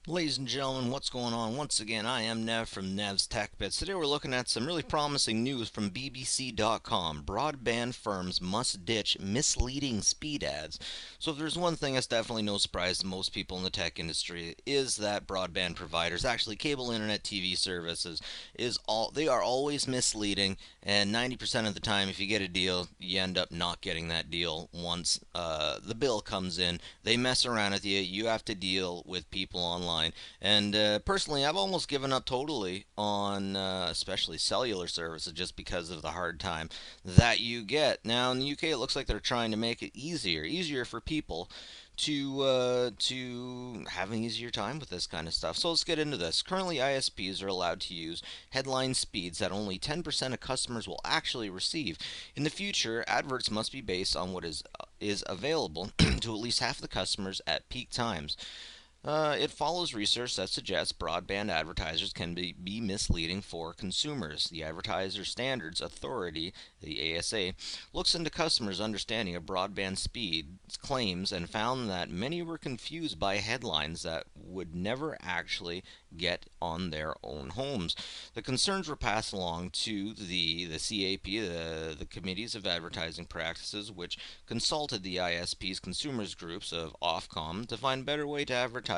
Ladies and gentlemen, what's going on? Once again, I am Nev from Nev's Tech Bits. Today we're looking at some really promising news from BBC.com. Broadband firms must ditch misleading speed ads. So if there's one thing that's definitely no surprise to most people in the tech industry is that broadband providers, actually cable internet TV services, they are always misleading, and 90% of the time if you get a deal, you end up not getting that deal once the bill comes in. They mess around with you. You have to deal with people online. And personally, I've almost given up totally on especially cellular services just because of the hard time that you get. Now in the UK, it looks like they're trying to make it easier for people to have an easier time with this kind of stuff. So let's get into this. Currently, ISPs are allowed to use headline speeds that only 10% of customers will actually receive. In the future, adverts must be based on what is available to at least half the customers at peak times. It follows research that suggests broadband advertisers can be misleading for consumers. The Advertiser Standards Authority, the ASA, looks into customers' understanding of broadband speed claims and found that many were confused by headlines that would never actually get on their own homes. The concerns were passed along to the CAP, the Committees of Advertising Practices, which consulted the ISPs consumers groups of Ofcom to find a better way to advertise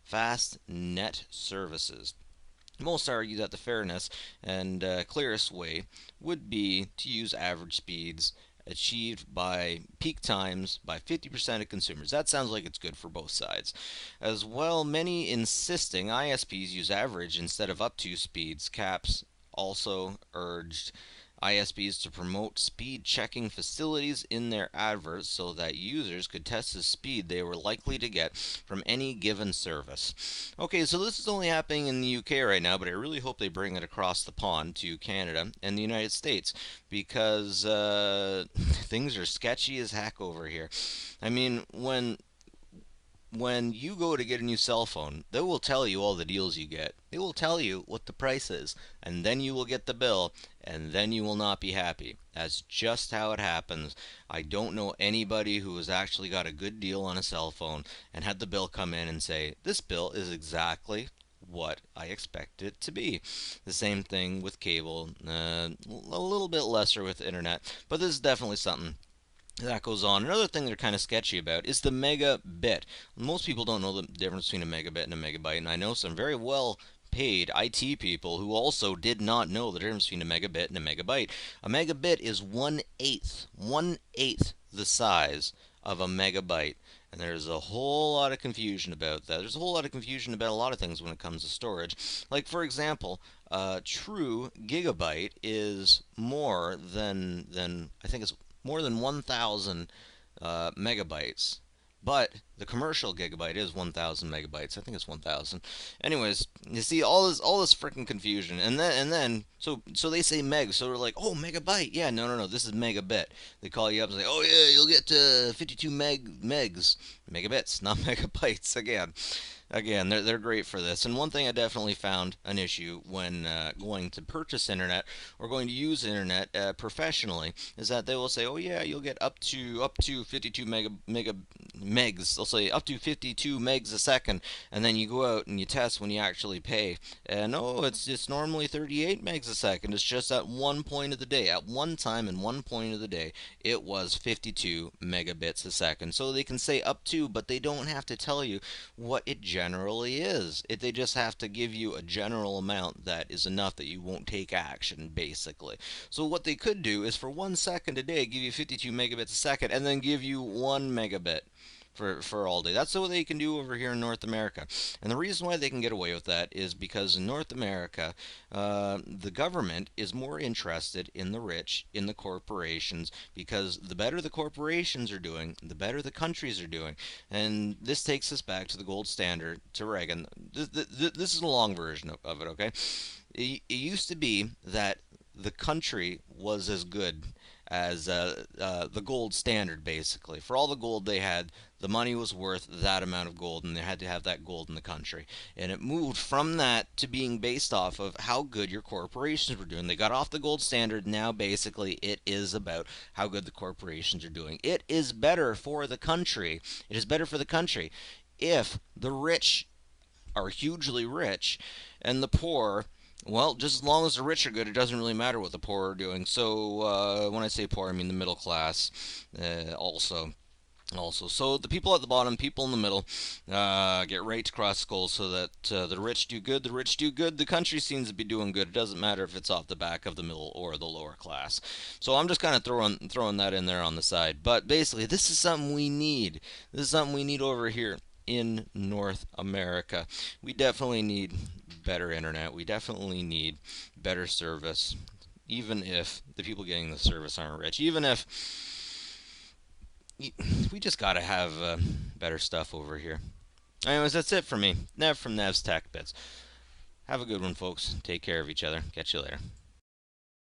fast net services. Most argue that the fairness and clearest way would be to use average speeds achieved by peak times by 50% of consumers. That sounds like it's good for both sides. As well, many insisting ISPs use average instead of up to speeds. Caps also urged ISPs to promote speed checking facilities in their adverts so that users could test the speed they were likely to get from any given service. Okay, so this is only happening in the UK right now, but I really hope they bring it across the pond to Canada and the United States because things are sketchy as heck over here. I mean, when you go to get a new cell phone, they will tell you all the deals you get. They will tell you what the price is, and then you will get the bill, and then you will not be happy. That's just how it happens. I don't know anybody who has actually got a good deal on a cell phone and had the bill come in and say, "This bill is exactly what I expect it to be." The same thing with cable, a little bit lesser with internet, but this is definitely something that goes on. Another thing they're kind of sketchy about is the megabit. Most people don't know the difference between a megabit and a megabyte, and I know some very well paid IT people who also did not know the difference between a megabit and a megabyte. A megabit is one eighth the size of a megabyte. And there's a whole lot of confusion about that. There's a whole lot of confusion about a lot of things when it comes to storage. Like, for example, true gigabyte is more than I think it's more than 1,000 megabytes. But the commercial gigabyte is 1,000 megabytes. I think it's 1,000. Anyways, you see all this freaking confusion, and then they say meg, so they're like, oh, megabyte, yeah, no, this is megabit. They call you up and say, oh yeah, you'll get 52 megs, megabits, not megabytes. Again, they're great for this. And one thing I definitely found an issue when going to purchase internet or going to use internet professionally is that they will say, "Oh yeah, you'll get up to 52 megs." They'll say up to 52 megs a second, and then you go out and you test when you actually pay, and oh, it's normally 38 megs a second. It's just at one point of the day, at one time and one point of the day, it was 52 megabits a second. So they can say up to, but they don't have to tell you what it generally is. They just have to give you a general amount that is enough that you won't take action, basically. So what they could do is for 1 second a day give you 52 megabits a second and then give you 1 megabit for all day. That's what they can do over here in North America. And the reason why they can get away with that is because in North America, the government is more interested in the rich, in the corporations, because the better the corporations are doing, the better the countries are doing. And this takes us back to the gold standard, to Reagan. This is a long version of it, okay? It used to be that the country was as good as the gold standard, basically. For all the gold they had, the money was worth that amount of gold, and they had to have that gold in the country. And it moved from that to being based off of how good your corporations were doing. They got off the gold standard. Now, basically, it is about how good the corporations are doing. It is better for the country. It is better for the country if the rich are hugely rich, and the poor, well, just as long as the rich are good, it doesn't really matter what the poor are doing. So when I say poor, I mean the middle class also. So the people at the bottom, people in the middle, get raked across skulls so that the rich do good. The rich do good. The country seems to be doing good. It doesn't matter if it's off the back of the middle or the lower class. So I'm just kind of throwing that in there on the side. But basically, this is something we need. This is something we need over here in North America. We definitely need better internet. We definitely need better service. Even if the people getting the service aren't rich, even if we just gotta have better stuff over here. Anyways, that's it for me. Nev from Nev's Tech Bits. Have a good one, folks. Take care of each other. Catch you later.